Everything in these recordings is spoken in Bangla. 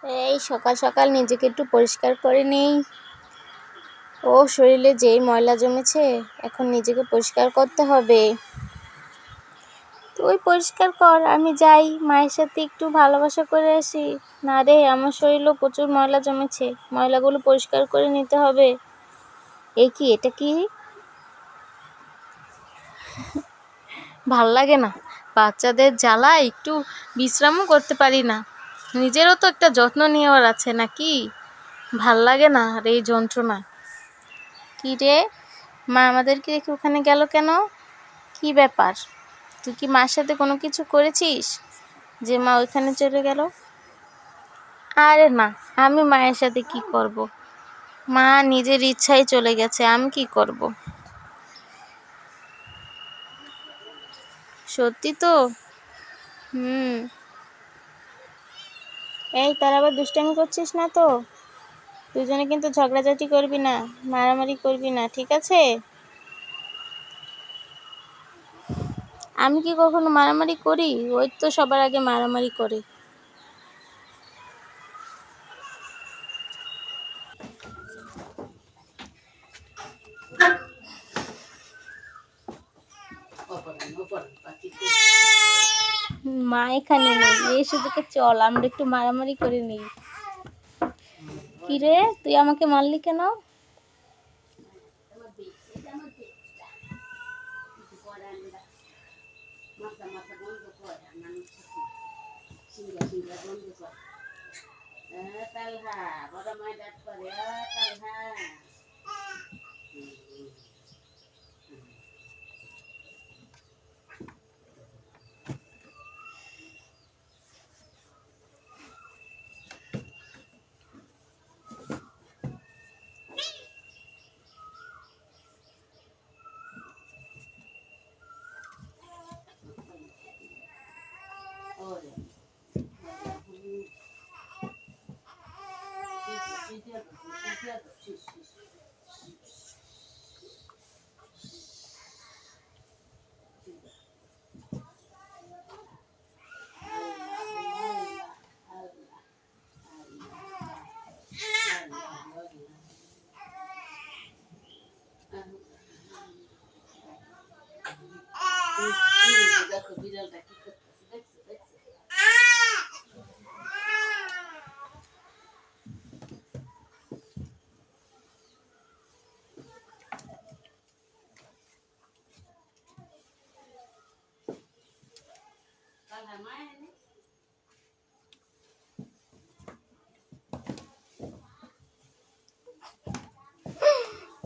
এই সকাল সকাল নিজেকে একটু পরিষ্কার করে নেই। ও শরীরে যেই ময়লা জমেছে, এখন নিজেকে পরিষ্কার করতে হবে। তুই পরিষ্কার কর, আমি যাই মায়ের সাথে একটু ভালোবাসা করে আসি। না রে, আমার শরীরেও প্রচুর ময়লা জমেছে, ময়লাগুলো পরিষ্কার করে নিতে হবে। এটা কি? ভাল লাগে না, বাচ্চাদের জ্বালায় একটু বিশ্রামও করতে পারি না। নিজেরও তো একটা যত্ন নেওয়ার আছে নাকি? ভাল লাগে না আর এই যন্ত্রণা। কি রে, মা আমাদেরকে রেখে ওখানে গেল কেন? কি ব্যাপার? তুই কি মার সাথে কোনো কিছু করেছিস যে মা ওইখানে চলে গেল? আরে না, আমি মায়ের সাথে কি করব? মা নিজের ইচ্ছায় চলে গেছে, আমি কি করব? সত্যি তো। হুম। এই, তার আবার দুষ্টামি করছিস না তো? দুজনে কিন্তু ঝগড়াঝাটি করবি না, মারামারি করবি না, ঠিক আছে? আমি কি কখনো মারামারি করি? ওই তো সবার আগে মারামারি করে। মা এখানে নেই, এই সুযোগে চল আমরা একটু মারামারি করে নিই। কি রে, তুই আমাকে মারলি কেন?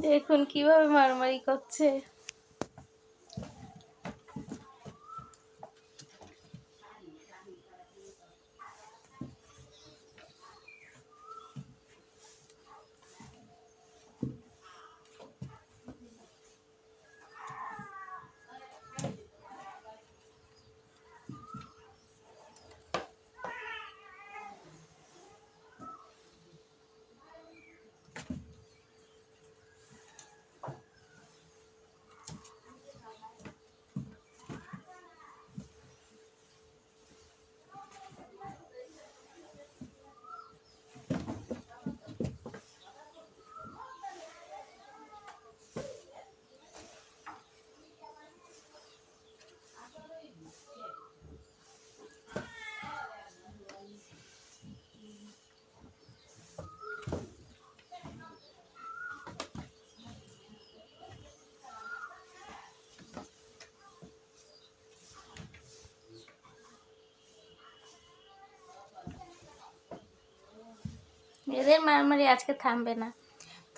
দেখুন কিভাবে মারামারি করছে। এদের মারামারি আজকে থামবে না।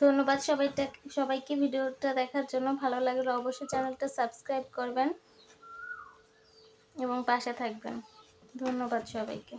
ধন্যবাদ সবাইকে ভিডিওটা দেখার জন্য। ভালো লাগলে অবশ্যই চ্যানেলটা সাবস্ক্রাইব করবেন এবং পাশে থাকবেন। ধন্যবাদ সবাইকে।